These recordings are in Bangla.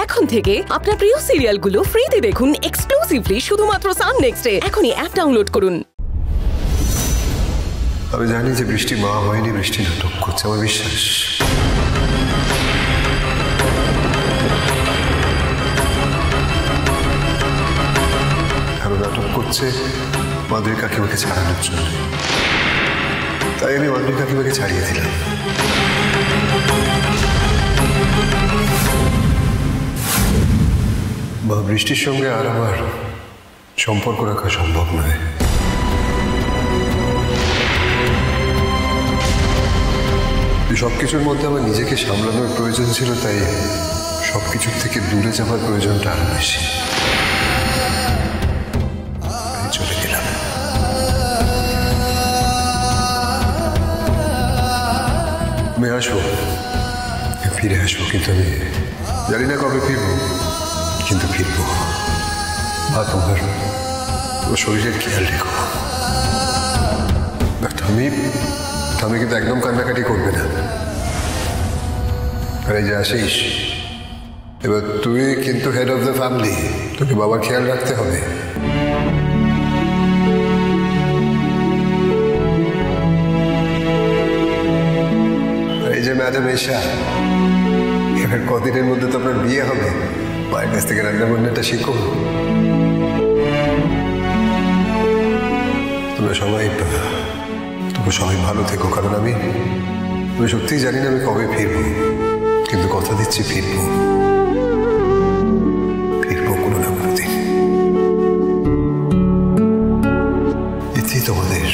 এখন থেকে আপনার প্রিয় সিরিয়ালগুলো ফ্রিতে দেখুন এক্সক্লুসিভলি শুধুমাত্র সান নেক্সটে। এখনই অ্যাপ ডাউনলোড করুন। আমি জানি যে বৃষ্টি মা হয়নি, বৃষ্টি নাটক করছে, আমার বিশ্বাস। নাটক করছে মাধুরী কাকিমাকে ছাড়ানোর জন্য, তাই আমি মাধুরী কাকিমাকে ছাড়িয়ে দিলাম। মা বৃষ্টির সঙ্গে আর আমার সম্পর্ক রাখা সম্ভব নয়। সবকিছুর মধ্যে আমার নিজেকে সামলানোর প্রয়োজন ছিল, তাই সবকিছুর থেকে দূরে যাবার প্রয়োজনটা আরো বেশি। চলে গেলাম। আমি আসবো, ফিরে আসবো, কিন্তু আমি জানি না কবে ফিরবো, কিন্তু ফিরবো। বা তোমার শরীরের খেয়াল রেখো। আমি কিন্তু একদম কান্নাকাটি করবে না। আর এই যে আসিস, এবার তুই কিন্তু হেড অফ দ্য ফ্যামিলি, তোকে বাবার খেয়াল রাখতে হবে। এই যে ম্যাডাম এশা, এবার কদিনের মধ্যে তো আপনার বিয়ে হবে, মায়ের কাছ থেকে রান্না বান্নাটা শিখো। তোমরা সবাই ভালো থেকো, কারণ আমি সত্যিই জানি না আমি কবে ফিরবো, কিন্তু কথা দিচ্ছি ফিরবো কোনো না কোনো দিন। এটি তোমাদের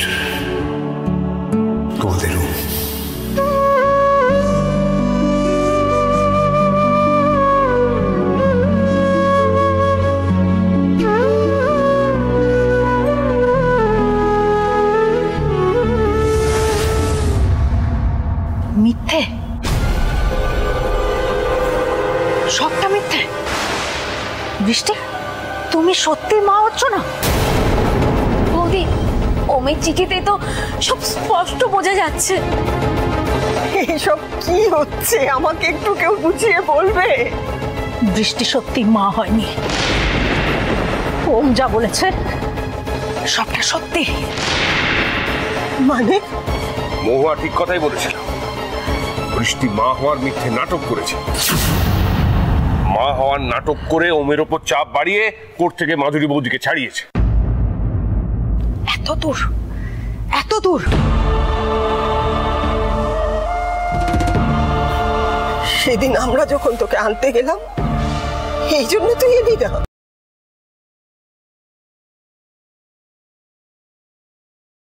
রূপ। মিথ্যে, সবটা মিথ্যে। বৃষ্টি, তুমি সত্যি মা হচ্ছ না? বৌদি, ওমের চিঠিতে তো সব স্পষ্ট বোঝা যাচ্ছে। এইসব কি হচ্ছে আমাকে একটু কেউ বুঝিয়ে বলবে? বৃষ্টি সত্যি মা হয়নি। ওম যা বলেছে সবটা সত্যি। মানে? মহুয়া ঠিক কথাই বলেছিল। বৃষ্টি মা হওয়ার মিথ্যে নাটক করেছে। মা হওয়ার নাটক করে ওমের ওপর চাপ বাড়িয়ে কোর্ট থেকে মাধুরী বৌদিকে ছাড়িয়েছে। এত দূর। সেদিন আমরা যখন তোকে আনতে গেলাম, এই জন্য তুই এলি না?